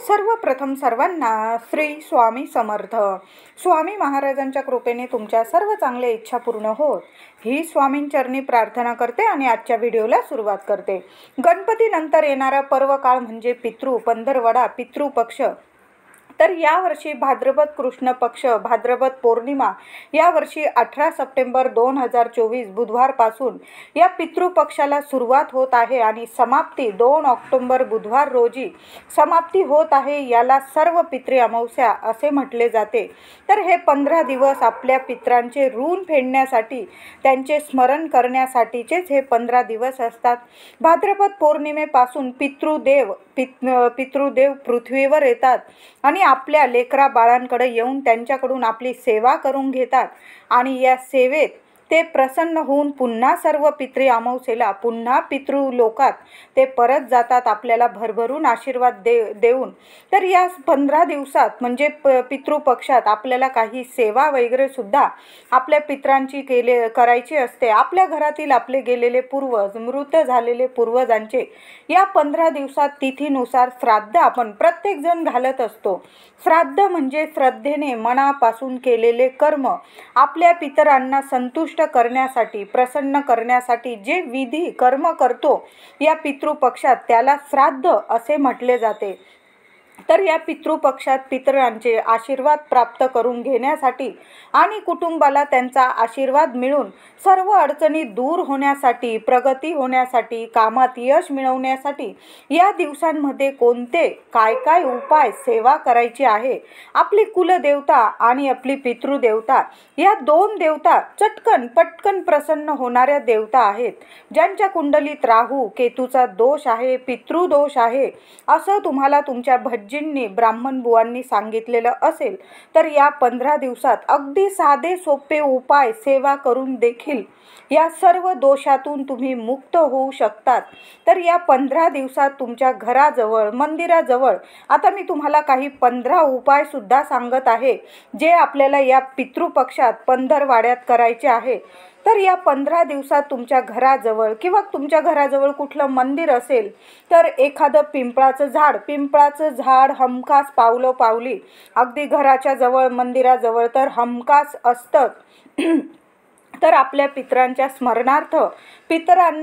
सर्वप्रथम सर्वांना श्री स्वामी समर्थ. स्वामी महाराजांच्या कृपेने तुमच्या सर्व चांगल्या इच्छा पूर्ण होत ही स्वामींचरणी प्रार्थना करते आणि आजच्या व्हिडिओला सुरुवात करते. गणपती नंतर येणारा पर्व काळ म्हणजे पंधरवडा पितृपक्ष. तर यावर्षी भाद्रपद कृष्ण पक्ष भाद्रपद पौर्णिमा यावर्षी 18 सप्टेंबर 2024 बुधवारपासून या पितृपक्षाला सुरुवात होत आहे आणि समाप्ती 2 ऑक्टोबर बुधवार रोजी समाप्ती होत आहे. याला सर्व पितृ अमावस्या असे म्हटले जाते. तर हे 15 दिवस आपल्या पितरांचे ऋण फेडण्यासाठी त्यांचे स्मरण करण्यासाठीचेच हे 15 दिवस असतात. भाद्रपद पौर्णिमेपासून पितृदेव पृथ्वीवर येतात आणि आपल्या लेकरा बाळांकडे येऊन त्यांच्याकडून आपली सेवा करून घेतात आणि या सेवेत ते प्रसन्न होऊन पुन्हा सर्व पितृ अमावस्येला पुन्हा पितृलोकात ते परत जातात आपल्याला भरभरून आशीर्वाद देऊन. तर या 15 दिवसात म्हणजे पितृपक्षात आपल्याला काही सेवा वगैरे सुद्धा आपल्या पितरांची करायची असते. आपल्या घरातील आपले गेलेले पूर्वज मृत झालेले पूर्वजांचे या 15 दिवसात तिथीनुसार श्राद्ध आपण प्रत्येकजण घालत असतो. श्राद्ध म्हणजे श्रद्धेने मनापासून केलेले कर्म आपल्या पितरांना संतुष्ट करण्यासाठी प्रसन्न करण्यासाठी जे विधी कर्म करतो या पितृपक्षात त्याला श्राद्ध असे म्हटले जाते. तर या पितृपक्षात पितरांचे आशीर्वाद प्राप्त करून घेण्यासाठी आणि कुटुंबाला त्यांचा आशीर्वाद मिळून सर्व अडचणी दूर होण्यासाठी प्रगती होण्यासाठी कामात यश मिळवण्यासाठी या दिवसांमध्ये कोणते काय उपाय सेवा करायची आहे. आपली कुलदेवता आणि आपली पितृदेवता या दोन देवता पटकन प्रसन्न होणाऱ्या देवता आहेत. ज्यांच्या कुंडलीत राहू केतूचा दोष आहे पितृदोष आहे असं तुम्हाला तुमच्या भटजींनी ब्राह्मण बुवांनी सांगितलेलं असेल तर या 15 दिवसात अगदी साधे सोपे उपाय सेवा करून देखील या सर्व दोषातून तुम्ही मुक्त होऊ शकतात. तर या 15 दिवसात तुमच्या घराजवळ मंदिराजवळ आता मी तुम्हाला काही 15 उपाय सुद्धा सांगत आहे जे आपल्याला या पितृपक्षात पंधरवाड्यात करायचे आहे. तर या 15 दिवसात तुमच्या घराजवळ किंवा तुमच्या घराजवळ कुठलं मंदिर असेल तर एखादं पिंपळाचं झाड हमखास पावली अगदी घराच्या जवळ मंदिराजवळ तर हमखास असतं. तर आपल्या पितरांच्या स्मरणार्थ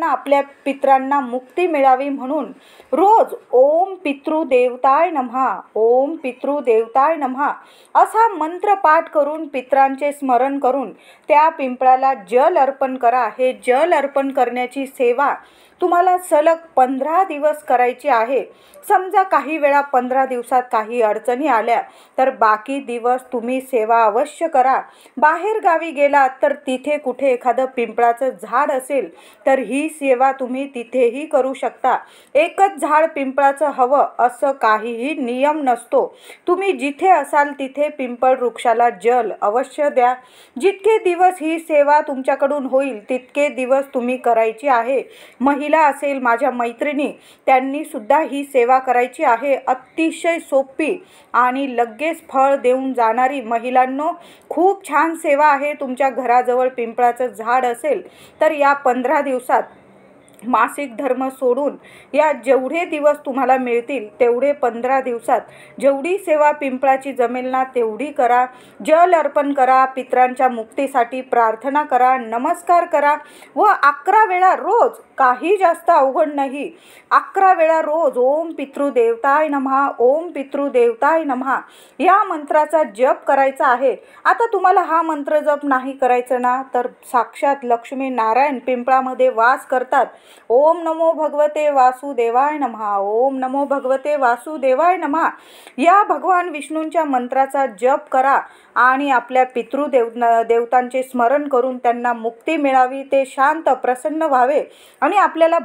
आपल्या पितरांना मुक्ती मिळावी म्हणून रोज ओम पितृदेवताय नमः ओम पितृदेवताय नमः असा मंत्र पाठ करून पितरांचे स्मरण करून त्या पिंपळाला जल अर्पण करा. हे जल अर्पण करण्याची सेवा तुम्हाला सलग 15 दिवस करायची आहे. समजा काही वेळा 15 दिवसात काही अडचणी आल्या तर बाकी दिवस तुम्ही सेवा अवश्य करा. बाहेर गावी गेलात तर तिथे कुठे एखादं पिंपळाचं झाड असेल तर ही सेवा तुम्ही तिथेही करू शकता. एकच झाड पिंपळाचं हवं असं काहीही नियम नसतो. तुम्ही जिथे असाल तिथे पिंपळ वृक्षाला जल अवश्य द्या. जितके दिवस ही सेवा तुमच्याकडून होईल तितके दिवस तुम्ही करायची आहे. महिला असेल माझ्या मैत्रिणी त्यांनी सुद्धा ही सेवा करायची आहे. अतिशय सोपी आणि लगेच फळ देऊन जाणारी. महिलांनो खूप छान सेवा आहे. तुमच्या घराजवळ पिंपळाचं झाड असेल तर या 15 दिवसात मासिक धर्म सोडून या जेवढे दिवस तुम्हाला मिळतील तेवढे 15 दिवसात जेवढी सेवा पिंपळाची जमेल ना तेवढी करा. जल अर्पण करा. पितरांच्या मुक्तीसाठी प्रार्थना करा. नमस्कार करा व 11 वेळा रोज काही जास्त अवघड नाही 11 वेळा रोज ओम पितृदेवताय नमः ओम पितृदेवताय नमः या मंत्राचा जप करायचा आहे. आता तुम्हाला हा मंत्र जप नाही करायचं ना तर साक्षात लक्ष्मी नारायण पिंपळामध्ये वास करतात. ओम नमो भगवते वासुदेवाय नमः ओम नमो भगवते वासुदेवाय नमः या भगवान विष्णूंच्या मंत्राचा जप करा आणि आपल्या देवतांचे स्मरण करून त्यांना मुक्ती मिळावी. ते शांत प्रसन्न व्हावे आणि आपल्याला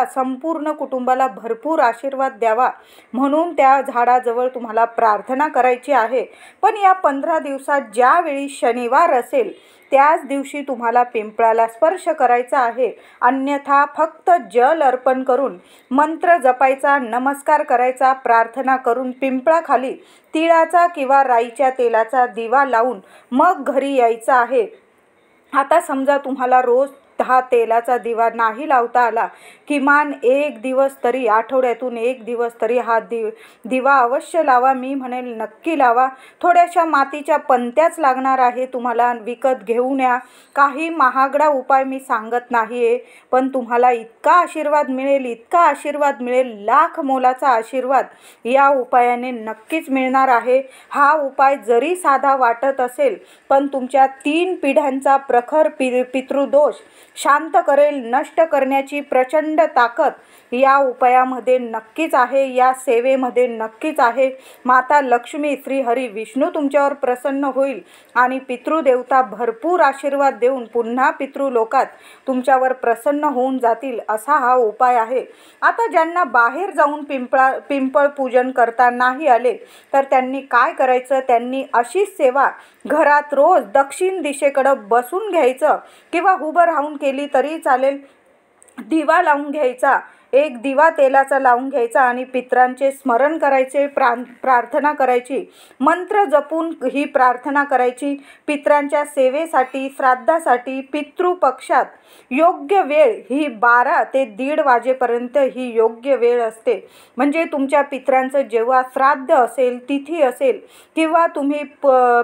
संपूर्ण कुटुंबाला भरपूर आशीर्वाद द्यावा म्हणून त्या झाडाजवळ तुम्हाला प्रार्थना करायची आहे. पण या 15 दिवसात ज्यावेळी शनिवार असेल त्याच दिवशी तुम्हाला पिंपळाला स्पर्श करायचा आहे. अन्यथा फक्त जल अर्पण करून मंत्र जपायचा नमस्कार करायचा प्रार्थना करून पिंपळाखाली तिळाचा किंवा राईच्या तेलाचा दिवा लावून मग घरी यायचं आहे. आता समजा तुम्हाला रोज हा तेलाचा दिवा नाही लावता आला, किमान एक दिवस तरी, आठवड्यातून एक दिवस तरी हा दिवा अवश्य लावा. मी म्हणेल नक्की लावा. थोड्याशा मातीच्या पंत्याच लागणार आहे तुम्हाला, विकत घेऊन या. काही महागडा उपाय मी सांगत नाही आहे, पण तुम्हाला इतका आशीर्वाद मिळेल, इतका आशीर्वाद मिळेल, लाख मोलाचा आशीर्वाद या उपायाने नक्कीच मिळणार आहे. हा उपाय जरी साधा वाटत असेल, पण तुमच्या 3 पिढ्यांचा प्रखर पितृदोष शांत करेल. नष्ट करण्याची प्रचंड ताकद या उपायामध्ये नक्कीच आहे, या सेवेमध्ये नक्कीच आहे. माता लक्ष्मी, श्री हरी विष्णू तुमच्यावर प्रसन्न होईल आणि पितृदेवता भरपूर आशीर्वाद देऊन पुन्हा पितृलोकात तुमच्यावर प्रसन्न होऊन जातील, असा हा उपाय आहे. आता ज्यांना बाहेर जाऊन पिंपळ पूजन करता नाही आले, तर त्यांनी काय करायचं, त्यांनी अशीच सेवा घरात रोज दक्षिण दिशेकडं बसून घ्यायचं किंवा उभं राहून केली तरी चालेल. दिवा लावून घ्यायचा, एक दिवा तेलाचा लावून घ्यायचा आणि पितरांचे स्मरण करायचे, प्रार्थना करायची, मंत्र जपून ही प्रार्थना करायची. पितरांच्या सेवेसाठी, श्राद्धासाठी पितृपक्षात योग्य वेळ ही 12 ते 1:30 वाजेपर्यंत ही योग्य वेळ असते. म्हणजे तुमच्या पितरांचं जेव्हा श्राद्ध असेल, तिथी असेल, किंवा तुम्ही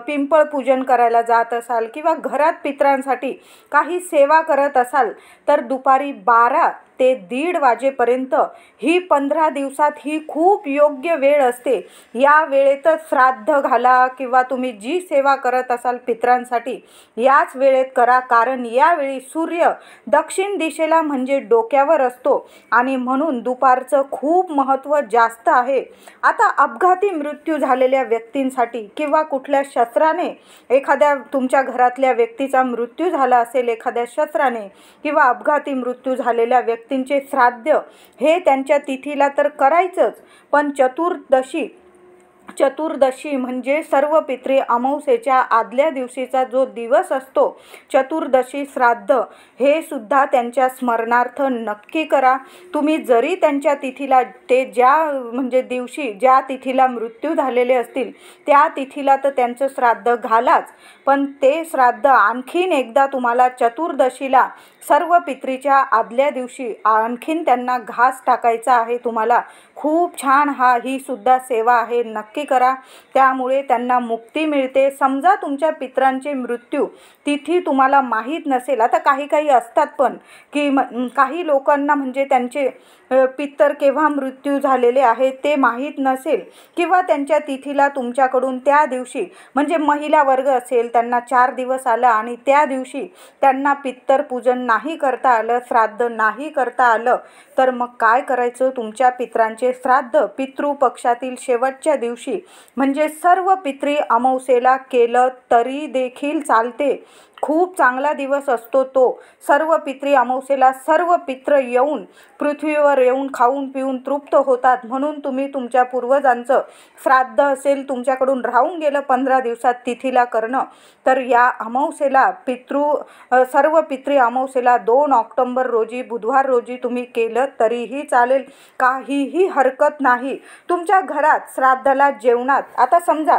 पिंपळ पूजन करायला जात असाल किंवा घरात पितरांसाठी काही सेवा करत असाल, तर दुपारी 12 ते 1:30 वाजेपर्यंत ही 15 दिवसात ही खूप योग्य वेळ असते. या वेळेतच श्राद्ध घाला किंवा तुम्ही जी सेवा करत असाल पितरांसाठी याच वेळेत करा, कारण यावेळी सूर्य दक्षिण दिशेला म्हणजे डोक्यावर असतो आणि म्हणून दुपारचं खूप महत्त्व जास्त आहे. आता अपघाती मृत्यू झालेल्या व्यक्तींसाठी किंवा कुठल्या शस्त्राने एखाद्या तुमच्या घरातल्या व्यक्तीचा मृत्यू झाला असेल, एखाद्या शस्त्राने किंवा अपघाती मृत्यू झालेल्या व्यक्तींचे श्राद्ध हे त्यांच्या तिथीला तर करायचंच, पण चतुर्दशी म्हणजे सर्व पित्री अमावस्येच्या आदल्या दिवशीचा जो दिवस असतो, चतुर्दशी श्राद्ध, हे सुद्धा त्यांच्या स्मरणार्थ नक्की करा. तुम्ही जरी त्यांच्या तिथीला ते म्हणजे दिवशी ज्या तिथीला मृत्यू झालेले असतील त्या तिथीला तर त्यांचं श्राद्ध घालाच, पण ते श्राद्ध आणखीन एकदा तुम्हाला चतुर्दशीला सर्व पित्रीच्या आदल्या दिवशी आणखीन त्यांना घास टाकायचा आहे. तुम्हाला खूप छान ही सुद्धा सेवा आहे, नक्की करा. त्यामुळे त्यांना मुक्ती मिळते. समजा तुमच्या पितरांचे मृत्यू तिथी तुम्हाला माहीत नसेल, आता काही असतात पण की काही लोकांना म्हणजे त्यांचे पितर केव्हा मृत्यू झालेले आहेत ते माहीत नसेल, किंवा त्यांच्या तिथीला तुमच्याकडून त्या दिवशी म्हणजे महिला वर्ग असेल, त्यांना 4 दिवस आलं आणि त्या दिवशी त्यांना पितर पूजन नाही करता आलं, श्राद्ध नाही करता आलं, तर मग काय करायचं, तुमच्या पितरांचे श्राद्ध पितृपक्षातील शेवटच्या दिवशी म्हणजे सर्व पित्री अमावस्येला केलं तरी देखील चालते. खूप चांगला दिवस असतो तो. सर्व पित्री अमावस्येला सर्व पित्र येऊन पृथ्वीवर येऊन खाऊन पिऊन तृप्त होतात. म्हणून तुम्ही तुमच्या पूर्वजांचं श्राद्ध असेल तुमच्याकडून राहून गेलं 15 दिवसात तिथीला करणं, तर या अमावस्येला सर्व पित्री अमावस्येला 2 ऑक्टोबर रोजी बुधवार रोजी तुम्ही केलं तरीही चालेल, काहीही हरकत नाही. तुमच्या घरात श्राद्धाला जेवणात, आता समजा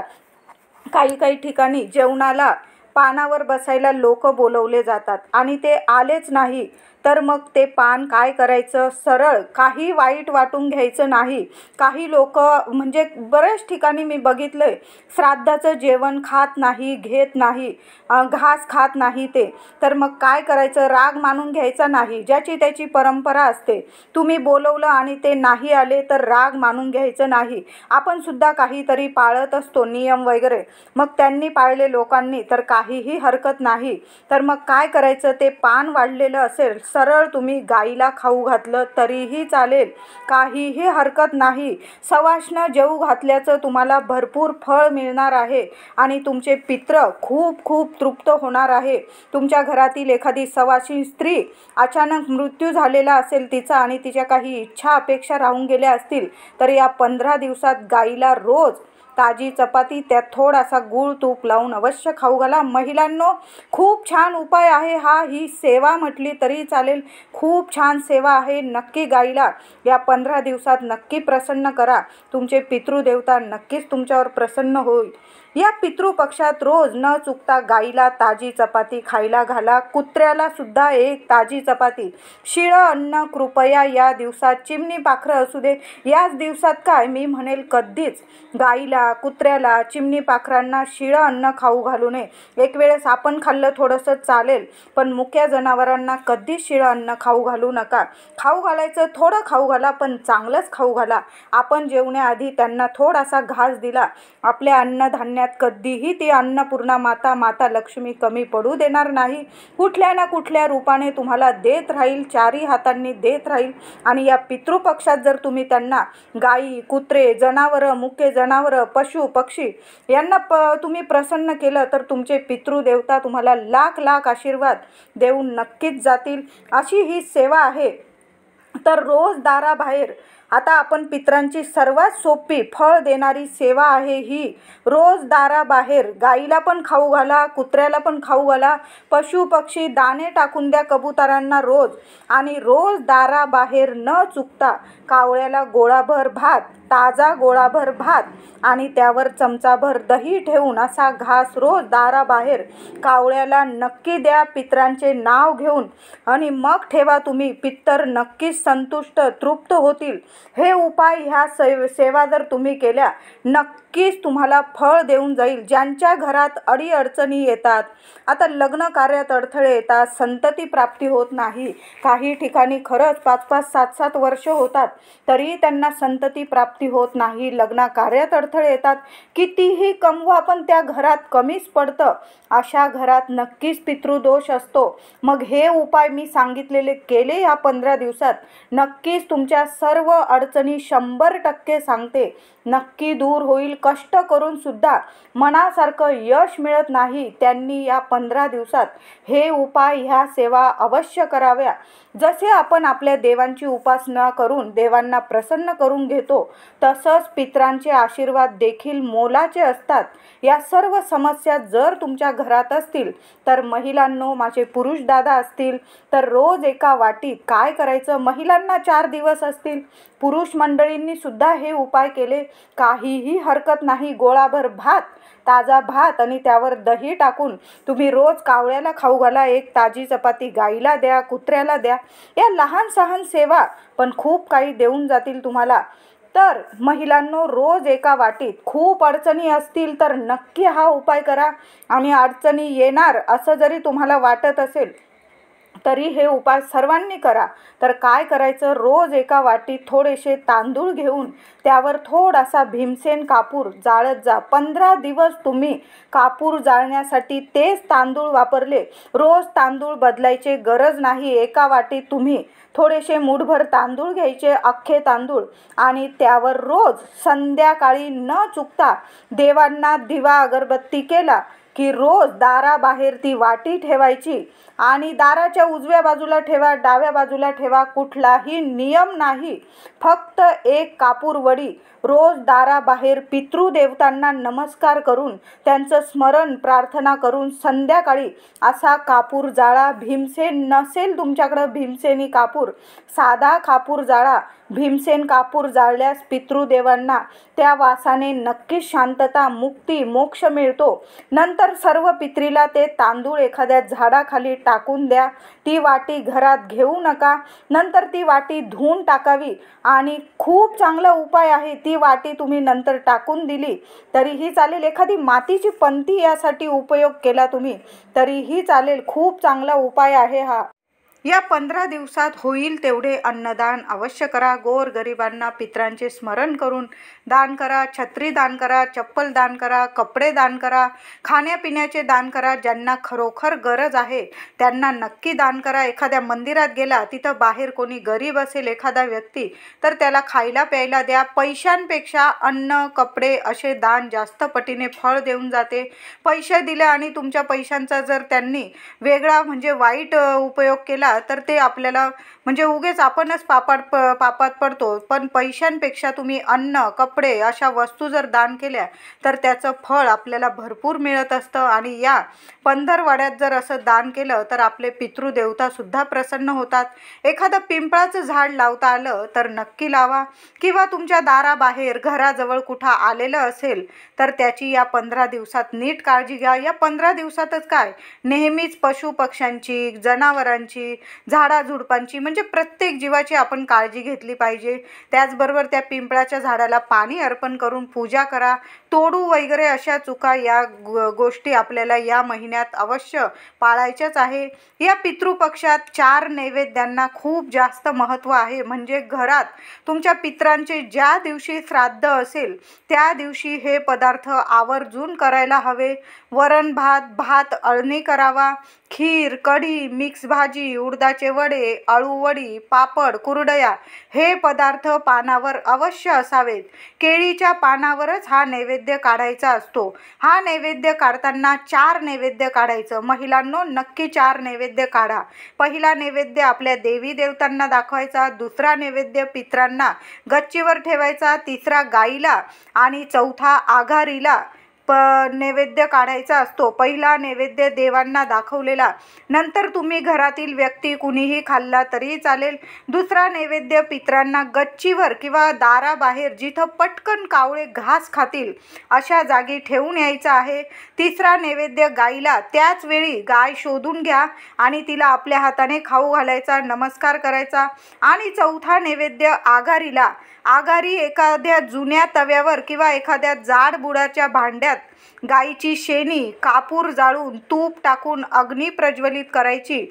काही ठिकाणी जेवणाला पानावर बसायला लोक बोलवले जातात आणि ते आलेच नाही, तर मग ते पान काय करायचं, सरळ, काही वाईट वाटून घ्यायचं नाही. काही लोक म्हणजे बऱ्याच ठिकाणी मी बघितलंय, श्राद्धाचं जेवण खात नाही, घेत नाही, घास खात नाही ते, तर मग काय करायचं, राग मानून घ्यायचा नाही. ज्याची त्याची परंपरा असते. तुम्ही बोलवलं आणि ते नाही आले तर राग मानून घ्यायचं नाही. आपण सुद्धा काहीतरी पाळत असतो नियम वगैरे, मग त्यांनी पाळले लोकांनी तर काहीही हरकत नाही. तर मग काय करायचं, ते पान वाढलेलं असेल सरळ तुम्ही गाईला खाऊ घातलं तरीही चालेल, काहीही हरकत नाही. सवाष्ण जेवू घातल्याचं तुम्हाला भरपूर फळ मिळणार आहे आणि तुमचे पित्र खूप खूप तृप्त होणार आहे. तुमच्या घरातील एखादी सवाशीण स्त्री अचानक मृत्यू झालेला असेल तिचा आणि तिच्या काही इच्छा अपेक्षा राहून गेल्या असतील, तर या 15 दिवसात गाईला रोज ताजी चपाती, त्यात थोडासा गूळ तूप लावून अवश्य खाऊ घाला. महिलांनो, खूप छान उपाय आहे हा. ही सेवा म्हटली तरी चालेल. खूप छान सेवा आहे. नक्की गाईला या 15 दिवसात नक्की प्रसन्न करा. तुमचे पितृदेवता नक्कीच तुमच्यावर प्रसन्न होईल. या पितृपक्षात रोज न चुकता गाईला ताजी चपाती खायला घाला. कुत्र्याला सुद्धा एक ताजी चपाती, शिळं अन्न कृपया या दिवसात, चिमणी पाखरं असू दे, याच दिवसात काय मी म्हणेल कधीच गाईला, कुत्र्याला, चिमणी पाखरांना शिळं अन्न खाऊ घालू नये. एक वेळेस आपण खाल्लं थोडंसं चालेल, पण मुक्या जनावरांना कधीच शिळं अन्न खाऊ घालू नका. खाऊ घालायचं थोडं खाऊ घाला, पण चांगलंच खाऊ घाला. आपण जेवण्याआधी त्यांना थोडासा घास दिला. आपल्या अन्नधान्यात कधीही ती अन्नपूर्णा माता लक्ष्मी कमी पडू देणार नाही. कुठल्या ना कुठल्या रूपाने तुम्हाला देत राहील, चारी हातांनी देत राहील. आणि या पितृपक्षात जर तुम्ही त्यांना गाई, कुत्रे, जनावरं, मुके जनावरं, पशु पक्षी यांना तुम्ही प्रसन्न केलं तर तुमचे पितृदेवता तुम्हाला लाख लाख आशीर्वाद देऊन नक्कीच जातील. अशी ही सेवा आहे. तर रोज दाराबाहेर, आता आपण पितरांची सर्वात सोपी फळ देणारी सेवा आहे ही. रोज दाराबाहेर गाईला पण खाऊ घाला, कुत्र्याला पण खाऊ घाला, पशु पक्षी दाणे टाकून द्या कबुतरांना रोज. आणि रोज दाराबाहेर न चुकता कावळ्याला गोळाभर भात, ताजा गोळाभर भात आणि त्यावर चमचाभर दही ठेवून असा घास रोज दाराबाहेर कावळ्याला नक्की द्या, पितरांचे नाव घेऊन. आणि मग ठेवा तुम्ही, पितर नक्कीच संतुष्ट तृप्त होतील. हे उपाय, ह्या सेवा जर तुम्ही केल्या नक्कीच तुम्हाला फळ देऊन जाईल. ज्यांच्या घरात अडीअडचणी येतात, आता लग्न कार्यात अडथळे येतात, संतती प्राप्ती होत नाही, काही ठिकाणी खरंच 5-5, 7-7 वर्ष होतात तरी त्यांना संतती प्राप्ती होत नाही, लग्न कार्यात अडथळे येतात, कितीही कमवा पण त्या घरात कमीच पडतं, अशा घरात नक्कीच पितृदोष असतो. मग हे उपाय मी सांगितलेले केले या 15 दिवसात, नक्कीच तुमच्या सर्व अडचणी 100% सांगते नक्की दूर होईल. कष्ट करून सुद्धा मनासारखं यश मिळत नाही त्यांनी या 15 दिवसात हे उपाय, ह्या सेवा अवश्य कराव्या. जसे आपण आपल्या देवांची उपासना करून देवांना प्रसन्न करून घेतो, तसंच पितरांचे आशीर्वाद देखील मोलाचे असतात. या सर्व समस्या जर तुमच्या घरात असतील तर महिलांनो, माझे पुरुष दादा असतील तर रोज एका वाटीत काय करायचं, महिलांना 4 दिवस असतील, पुरुष मंडळींनी सुद्धा हे उपाय केले काहीही हरकत नाही. गोळाभर भात, ताजा भात आणि त्यावर दही टाकून तुम्ही रोज कावळ्याला खाऊ घाला. एक ताजी चपाती गाईला द्या, कुत्र्याला द्या. या लहान सहान सेवा पण खूप काही देऊन जातील तुम्हाला. तर महिलांनो, रोज एका वाटीत, खूप अडचणी असतील तर नक्की हा उपाय करा. आणि अडचणी येणार असं जरी तुम्हाला वाटत असेल तरी हे उपाय सर्वांनी करा. तर काय करायचं, रोज एका वाटीत थोडेसे तांदूळ घेऊन त्यावर थोडासा भीमसेन कापूर जाळत जा. 15 दिवस तुम्ही कापूर जाळण्यासाठी तेच तांदूळ वापरले. रोज तांदूळ बदलायचे गरज नाही. एका वाटीत तुम्ही थोडेसे मूठभर तांदूळ घ्यायचे, अख्खे तांदूळ, आणि त्यावर रोज संध्याकाळी न चुकता देवांना दिवा अगरबत्ती केला की रोज दाराबाहेर ती वाटी ठेवायची. आणि दाराच्या उजव्या बाजूला ठेवा, डाव्या बाजूला ठेवा, कुठलाही नियम नाही. फक्त एक कापूर वडी रोज दाराबाहेर पितृदेवतांना नमस्कार करून त्यांचं स्मरण प्रार्थना करून संध्याकाळी असा कापूर जाळा. भीमसेन नसेल तुमच्याकडं भीमसेनी कापूर, साधा कापूर जाळा. भीमसेन कापूर जाळल्यास पितृदेवांना त्या वासाने नक्कीच शांतता, मुक्ती, मोक्ष मिळतो. नंतर सर्व पित्रीला ते तांदूळ एखाद्या झाडाखाली टाकून द्या. ती वाटी घरात घेऊ नका. नंतर ती वाटी धुवून टाकावी. आणि खूप चांगला उपाय आहे, ती वाटी तुम्ही नंतर टाकून दिली तरीही चालेल, एखादी मातीची पंती यासाठी उपयोग केला तुम्ही तरीही चालेल. खूप चांगला उपाय आहे हा. या 15 दिवसात होईल तेवढे अन्नदान अवश्य करा. गोरगरिबांना पितरांचे स्मरण करून दान करा. छत्री दान करा, चप्पल दान करा, कपडे दान करा, खाण्यापिण्याचे दान करा. ज्यांना खरोखर गरज आहे त्यांना नक्की दान करा. एखाद्या मंदिरात गेला, तिथं बाहेर कोणी गरीब असेल एखादा व्यक्ती, तर त्याला खायला प्यायला द्या. पैशांपेक्षा अन्न, कपडे असे दान जास्त पटीने फळ देऊन जाते. पैसे दिले आणि तुमच्या पैशांचा जर त्यांनी वेगळा म्हणजे वाईट उपयोग केला तर ते आपल्याला म्हणजे उगेच आपणच पापात पडतो. पण पैशांपेक्षा तुम्ही अन्न, कपडे कपडे अशा वस्तू जर दान केल्या तर त्याचं फळ आपल्याला भरपूर मिळत असतं. आणि या पंधरवड्यात जर असं दान केलं तर आपले पितृदेवतासुद्धा प्रसन्न होतात. एखादं पिंपळाचं झाड लावता आलं तर नक्की लावा, किंवा तुमच्या दाराबाहेर घराजवळ कुठं आलेलं असेल तर त्याची या 15 दिवसात नीट काळजी घ्या. या 15 दिवसातच काय, नेहमीच पशु पक्ष्यांची, जनावरांची, झाडाझुडपांची म्हणजे प्रत्येक जीवाची आपण काळजी घेतली पाहिजे. त्याचबरोबर त्या पिंपळाच्या झाडाला पाणी अर्पण करून पूजा करा. तोडू वगैरे अशा चुका या गोष्टी आपल्याला या महिन्यात अवश्य पाळायच्याच आहे. या पितृपक्षात 4 नैवेद्यांना खूप जास्त महत्त्व आहे. म्हणजे घरात तुमच्या पितरांचे ज्या दिवशी श्राद्ध असेल त्या दिवशी हे पदार्थ आवर्जून करायला हवे. वरण भात अळणी करावा. खीर, कढी, मिक्स भाजी, उडदाचे वडे, अळूवडी, पापड, कुरडया हे पदार्थ पानावर अवश्य असावेत. केळीच्या पानावरच हा नैवेद्य काढायचा असतो. हा नैवेद्य काढताना 4 नैवेद्य काढायचं. महिलांनो, नक्की 4 नैवेद्य काढा. पहिला नैवेद्य आपल्या देवी देवतांना दाखवायचा, दुसरा नैवेद्य पितरांना गच्चीवर ठेवायचा, तिसरा गाईला आणि चौथा आघारीला नैवेद्य काढायचा असतो. पहिला नैवेद्य देवांना दाखवलेला, नंतर तुम्ही घरातील व्यक्ती कुणीही खाल्ला तरी चालेल. दुसरा नैवेद्य पितरांना गच्चीवर किंवा दाराबाहेर जिथं पटकन कावळे घास खातील अशा जागी ठेवून यायचा आहे. तिसरा नैवेद्य गाईला, त्याच वेळी गाय शोधून घ्या आणि तिला आपल्या हाताने खाऊ घालायचा, नमस्कार करायचा. आणि चौथा नैवेद्य आघारीला. आघारी एखाद्या जुन्या तव्यावर किंवा एखाद्या जाड बुडाच्या भांड्यात गाईची शेणी कापूर जाळून तूप टाकून अग्नी प्रज्वलित करायची.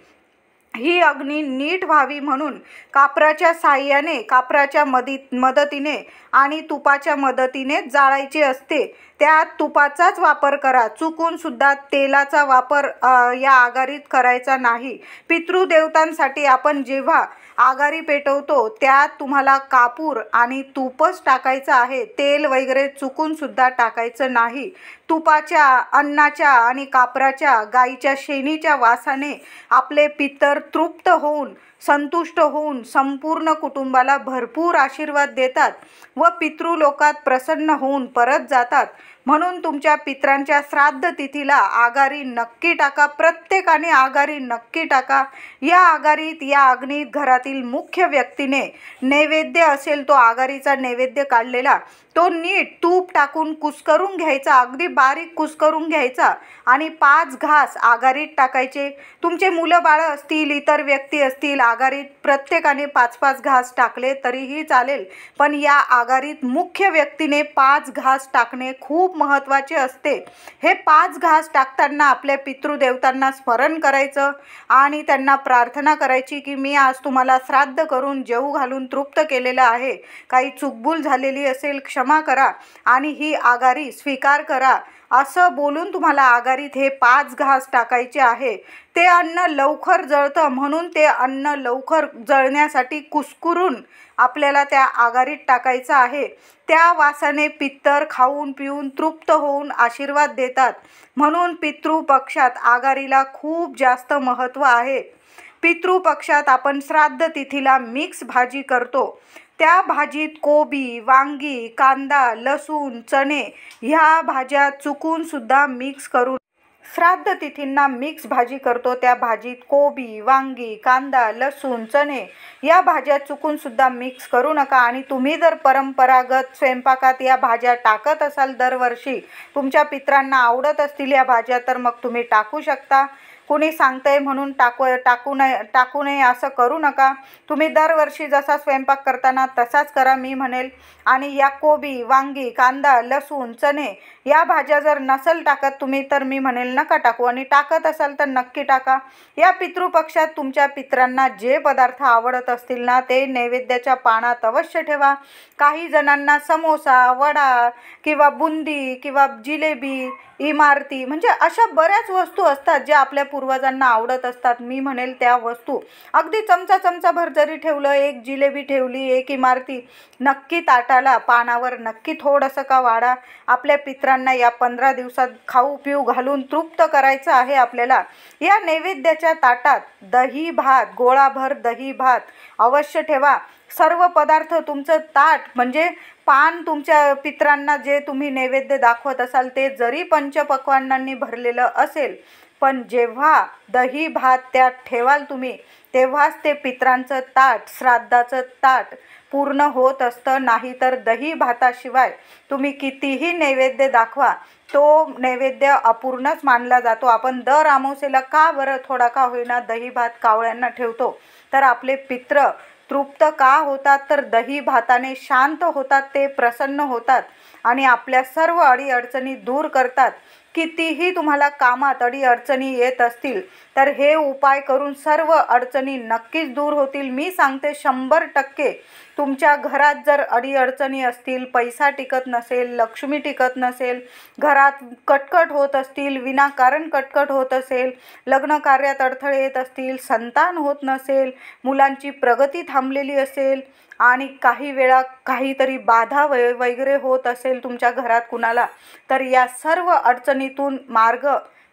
ही अग्नी नीट व्हावी म्हणून कापराच्या साह्याने, कापराच्या मदतीने आणि तुपाच्या मदतीने जाळायची असते. त्यात तुपाचाच वापर करा. चुकून सुद्धा तेलाचा वापर या आघारीत करायचा नाही. पितृदेवतांसाठी आपण जेव्हा आघारी पेटवतो त्यात तुम्हाला कापूर आणि तूपच टाकायचं आहे. तेल वगैरे चुकून सुद्धा टाकायचं नाही. तुपाच्या, अन्नाच्या आणि कापराच्या, गाईच्या शेणीच्या वासाने आपले पितर तृप्त होऊन, संतुष्ट होऊन संपूर्ण कुटुंबाला भरपूर आशीर्वाद देतात व पितृलोकात प्रसन्न होऊन परत जातात. म्हणून तुमच्या पितरांच्या श्राद्ध तिथीला आघारी नक्की टाका. प्रत्येकाने आघारी नक्की टाका. या आघारीत, या अग्नीत घरातील मुख्य व्यक्तीने नैवेद्य असेल तो आघारीचा नैवेद्य काढलेला तो नीट तूप टाकून कुस्करून घ्यायचा, अगदी बारीक कुस्करून घ्यायचा आणि 5 घास आघारीत टाकायचे. तुमचे मुलं बाळं असतील, इतर व्यक्ती असतील, आघारीत प्रत्येकाने 5-5 घास टाकले तरीही चालेल, पण या आघारीत मुख्य व्यक्तीने 5 घास टाकणे खूप महत्त्वाचे असते. हे 5 घास टाकताना आपल्या पितृदेवतांना स्मरण करायचं आणि त्यांना प्रार्थना करायची की मी आज तुम्हाला श्राद्ध करून जेवू घालून तृप्त केलेलं आहे. काही चूकभूल झालेली असेल क्षमा करा आणि ही आघारी स्वीकार करा असं बोलून तुम्हाला आघारीत हे 5 घास टाकायचे आहे. ते अन्न लवकर जळतं म्हणून ते अन्न लवकर जळण्यासाठी कुस्करून आपल्याला त्या आघारीत टाकायचं आहे. त्या वासाने पितर खाऊन पिऊन तृप्त होऊन आशीर्वाद देतात. म्हणून पितृपक्षात आघारीला खूप जास्त महत्त्व आहे. पितृपक्षात आपण श्राद्ध तिथीला मिक्स भाजी करतो. त्या भाजीत कोबी, वांगी, कांदा, लसूण, चणे ह्या भाज्या चुकून सुद्धा मिक्स करू. श्राद्ध तिथींना मिक्स भाजी करतो त्या भाजीत कोबी, वांगी, कांदा, लसूण, चणे या भाज्या चुकून सुद्धा मिक्स करू नका. आणि तुम्ही जर परंपरागत स्वयंपाकात या भाज्या टाकत असाल दरवर्षी, तुमच्या पितरांना आवडत असतील या भाज्या, तर मग तुम्ही टाकू शकता. कुणी सांगतंय म्हणून टाकू नये असं करू नका. तुम्ही दरवर्षी जसा स्वयंपाक करताना तसाच करा मी म्हणेल. आणि या कोबी, वांगी, कांदा, लसूण, चणे या भाज्या जर नसेल टाकत तुम्ही तर मी म्हणेल नका टाकू, आणि टाकत असाल तर नक्की टाका. या पितृपक्षात तुमच्या पितरांना जे पदार्थ आवडत असतील ना ते नैवेद्याच्या पानात अवश्य ठेवा. काही जणांना समोसा, वडा किंवा बुंदी किंवा जिलेबी, इमारती म्हणजे अशा बऱ्याच वस्तू असतात ज्या आपल्या पूर्वजांना आवडत असतात, मी म्हणेल त्या वस्तू अगदी चमचाभर जरी ठेवलं, एक जिलेबी ठेवली, एक इमारती, नक्की ताटाला पानावर नक्की थोडंसं का वाढा. आपल्या पितरांना या 15 दिवसात खाऊ पिऊ घालून तृप्त करायचं आहे आपल्याला. या नैवेद्याच्या ताटात दही भात, गोळाभर दही भात अवश्य ठेवा. सर्व पदार्थ तुमचं ताट म्हणजे पान तुमच्या पितरांना जे तुम्ही नैवेद्य दाखवत असाल ते जरी पंचपक्वान्नांनी भरलेलं असेल, पण जेव्हा दही भात त्यात ठेवाल तुम्ही, तेव्हाच ते पितरांचं ताट, श्राद्धाचं ताट पूर्ण होत असतं. नाहीतर दही भाताशिवाय तुम्ही कितीही नैवेद्य दाखवा, तो नैवेद्य अपूर्णच मानला जातो. आपण दर अमावस्येला का बरं थोडा का होईना दही भात कावळ्यांना ठेवतो, तर आपले पित्र तृप्त का होतात, तर दही भाताने शांत होतात, ते प्रसन्न होतात आणि आपल्या सर्व अडीअडचणी दूर करतात. कितीही तुम्हाला कामात अडीअडचणी येत असतील तर हे उपाय करून सर्व अडचणी नक्कीच दूर होतील. मी सांगते 100%. तुमच्या घरात जर अडीअडचणी असतील, पैसा टिकत नसेल, लक्ष्मी टिकत नसेल, घरात कटकट होत असतील, विनाकारण कटकट होत असेल, लग्न कार्यात अडथळे येत असतील, संतान होत नसेल, मुलांची प्रगती थांबलेली असेल आणि काही वेळा काहीतरी बाधा वगैरे होत असेल तुमच्या घरात कुणाला, तर या सर्व अडचणीतून मार्ग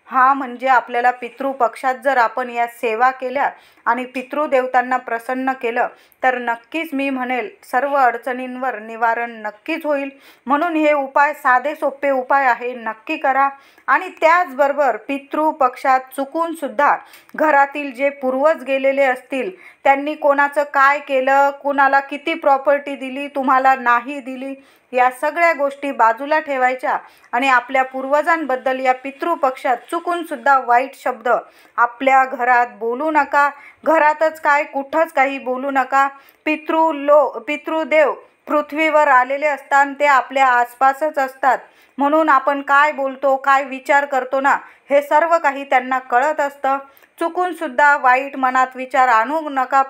हा म्हणजे आपल्याला पितृपक्षात जर आपण या सेवा केल्या आणि पितृदेवतांना प्रसन्न केलं तर नक्कीच मी म्हणेल सर्व अडचणींवर निवारण नक्कीच होईल. म्हणून हे उपाय साधे सोपे उपाय आहे, नक्की करा. आणि त्याचबरोबर पितृपक्षात चुकून सुद्धा घरातील जे पूर्वज गेलेले असतील, त्यांनी कोणाचं काय केलं, कुणाला किती प्रॉपर्टी दिली, तुम्हाला नाही दिली, या सगळ्या गोष्टी बाजूला ठेवायच्या आणि आपल्या पूर्वजांबद्दल या पितृपक्षात चुकून सुद्धा वाईट शब्द आपल्या घरात बोलू नका. घरातच काय कुठंच काही बोलू नका. पितृदेव पृथ्वीवर आलेले असतात, ते आपल्या आसपासच असतात. म्हणून आपण काय बोलतो, काय विचार करतो ना, हे सर्व काही त्यांना कळत असतं. चुकून सुद्धा वाईट मनात विचार आणू नका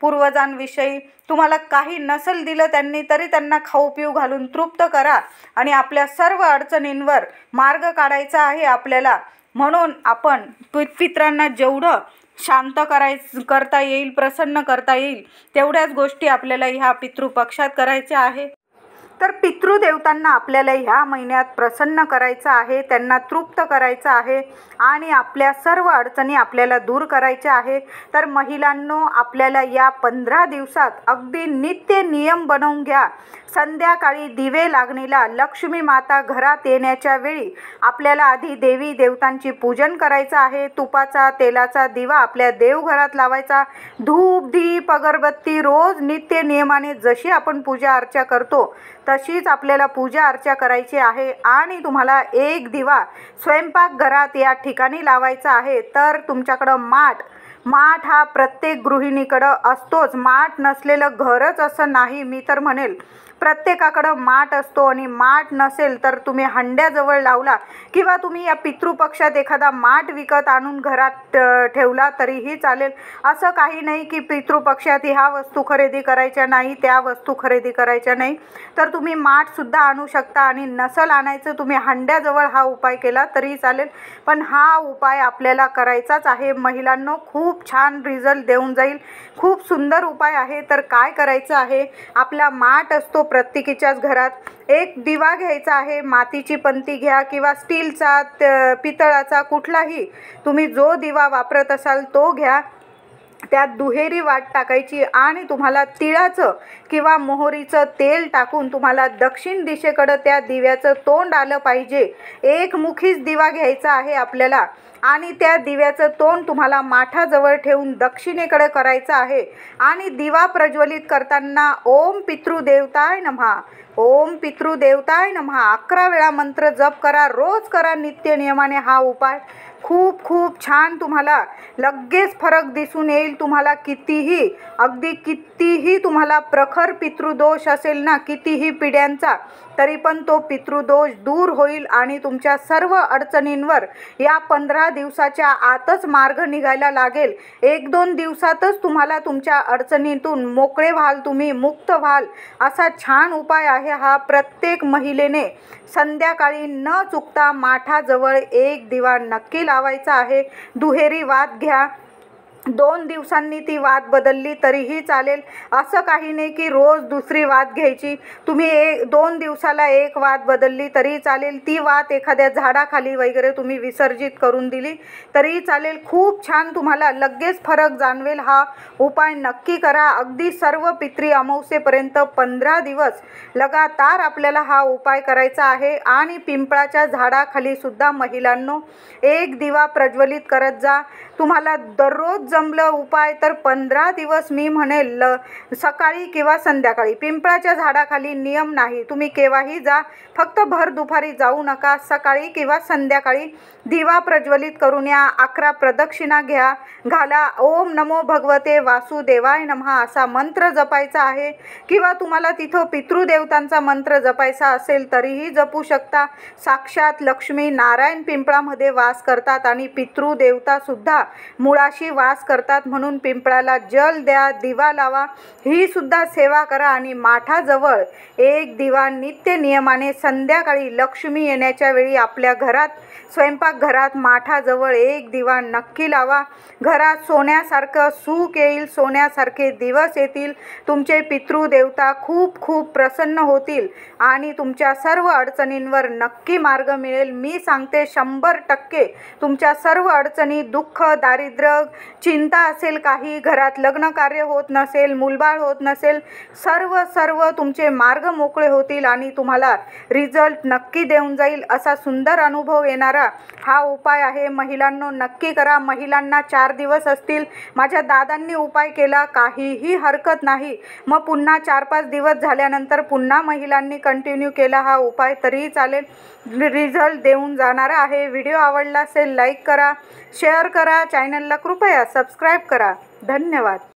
पूर्वजांविषयी. तुम्हाला काही नसेल दिलं त्यांनी तरी त्यांना खाऊ पिऊ घालून तृप्त करा आणि आपल्या सर्व अडचणींवर मार्ग काढायचा आहे आपल्याला. म्हणून आपण पितरांना जेवढं शांत करता येईल, प्रसन्न करता येईल, तेवढ्याच गोष्टी आपल्याला ह्या पितृपक्षात करायच्या आहे. तर पितृदेवतांना आपल्याला ह्या महिन्यात प्रसन्न करायचं आहे, त्यांना तृप्त करायचं आहे आणि आपल्या सर्व अडचणी आपल्याला दूर करायच्या आहे. तर महिलांनो, आपल्याला या 15 दिवसात अगदी नित्य नियम बनवून घ्या. संध्याकाळी दिवे लागणीला लक्ष्मी माता घरात येण्याच्या वेळी आपल्याला आधी देवी देवतांची पूजन करायचं आहे. तुपाचा तेलाचा दिवा आपल्या देवघरात लावायचा. धूप दीप अगरबत्ती रोज नित्य नियमाने जशी आपण पूजा अर्चा करतो तशीच आपल्याला पूजा अर्चा करायची आहे. आणि तुम्हाला एक दिवा स्वयंपाकघरात या ठिकाणी लावायचा आहे. तर तुमच्याकडं माठ हा प्रत्येक गृहिणीकडं असतोच. माठ नसलेलं घरच असं नाही. मी तर म्हणेल प्रत्येकाकडं माठ असतो आणि माठ नसेल तर तुम्ही हंड्याजवळ लावला किंवा तुम्ही या पितृपक्षात एखादा माठ विकत आणून घरात ठेवला तरीही चालेल. असं काही नाही की पितृपक्षात ह्या वस्तू खरेदी करायच्या नाही, त्या वस्तू खरेदी करायच्या नाही. तर तुम्ही माठसुद्धा आणू शकता आणि नसल आणायचं तुम्ही हंड्याजवळ हा उपाय केला तरी चालेल. पण हा उपाय आपल्याला करायचाच आहे महिलांनो. खूप छान रिझल्ट देऊन जाईल. खूप सुंदर उपाय आहे. तर काय करायचं आहे, आपला माठ असतो प्रत्येकीच्याच घरात. एक दिवा घ्यायचा आहे. मातीची पंती घ्या किंवा स्टीलचा, पितळाचा, कुठलाही तुम्ही जो दिवा वापरत असाल तो घ्या. त्यात दुहेरी वाट टाकायची आणि तुम्हाला तिळाचं किंवा मोहरीचं तेल टाकून तुम्हाला दक्षिण दिशेकडं त्या दिव्याचं तोंड आलं पाहिजे. एकमुखीच दिवा घ्यायचा आहे आपल्याला आणि त्या दिव्याचं तोंड तुम्हाला माठाजवळ ठेवून दक्षिणेकडे करायचं आहे. आणि दिवा प्रज्वलित करताना ओम पितृदेवताय नमः, ओम पितृदेवताय नमः 11 वेळा मंत्र जप करा. रोज करा नित्य नियमाने हा उपाय. खूप खूप छान तुम्हाला लगेच फरक दिसून येईल. तुम्हाला कितीही तुम्हाला प्रखर पितृदोष असेल ना, कितीही पिढ्यांचा, तरी पण तो पितृदोष दूर होईल आणि तुमच्या सर्व अडचणींवर या 15 दिवसाच्या आतच मार्ग निघायला लागेल। 1-2 दिवसातच तुम्हाला तुमच्या अडचणीतून मोकळे व्हाल, तुम्ही मुक्त व्हाल। असा छान उपाय आहे हा। प्रत्येक महिलेने संध्याकाळी न चुकता माठाजवळ एक दिवा नक्की लावायचा आहे। दुहेरी वात घ्या। 2 दिवसांनी ती वात बदलली तरीही चालेल, असं काही नाही की रोज दुसरी वात घ्यायची। तुम्ही 2 दिवसाला एक वात बदलली तरी चालेल। ती वात एखाद्या झाडाखाली वगैरे तुम्ही विसर्जित करून दिली तरी चालेल। खूप छान तुम्हाला लगेच फरक जाणवेल। हा उपाय नक्की करा। अगदी सर्व पितृ अमावस्येपर्यंत 15 दिवस लगातार आपल्याला हा उपाय करायचा आहे। आणि पिंपळाच्या झाडाखाली सुद्धा महिलांनो एक दिवा प्रज्वलित करत जा। तुम्हाला दररोज जमलं उपाय तर 15 दिवस मी म्हणेल सकाळी किंवा संध्याकाळी। पिंपळाच्या झाडाखाली नियम नाही, तुम्ही केव्हाही जा, फक्त भर दुपारी जाऊ नका। सकाळी किंवा संध्याकाळी दिवा प्रज्वलित करून या। 11 प्रदक्षिणा घाला। ओम नमो भगवते वासुदेवाय नमः असा मंत्र जपायचा आहे, किंवा तुम्हाला तिथं पितृदेवतांचा मंत्र जपायचा असेल तरीही जपू शकता। साक्षात लक्ष्मी नारायण पिंपळामध्ये वास करतात आणि पितृदेवता सुद्धा मुळाशी वास करतात, म्हणून पिंपळाला जल द्या, दिवा लावा, ही सुद्धा सेवा करा। आणि माठाजवळ एक दिवा नित्य नियमाने संध्याकाळी लक्ष्मी येण्याच्या वेळी आपल्या घरात, स्वयंपाकघरात माठाजवळ एक दिवा नक्की लावा। घरात सोन्यासारखं सुख येईल, सोन्यासारखे दिवस येतील। तुमचे पितृदेवता खूप खूप प्रसन्न होतील आणि तुमच्या सर्व अडचणींवर नक्की मार्ग मिळेल। मी सांगते 100% तुमच्या सर्व अडचणी, दुःख, दारिद्र्य, चिंता असेल, काही घरात लग्न कार्य होत नसेल, मूलबाळ होत नसेल, सर्व तुमचे मार्ग मोकळे होतील आणि तुम्हाला रिझल्ट नक्की देऊन जाईल। असा सुंदर अनुभव येणारा हा उपाय आहे। महिलांनो नक्की करा। महिलांना 4 दिवस असतील, माझ्या दादांनी उपाय केला, काहीही हरकत नाही। मग पुन्हा 4-5 दिवस झाल्यानंतर पुन्हा महिलांनी कंटिन्यू केला हा उपाय तरीही चालेल, रिझल्ट देऊन जाणारा आहे। व्हिडिओ आवडला असेल लाईक करा, शेअर करा, चॅनलला कृपया सबस्क्राईब करा। धन्यवाद।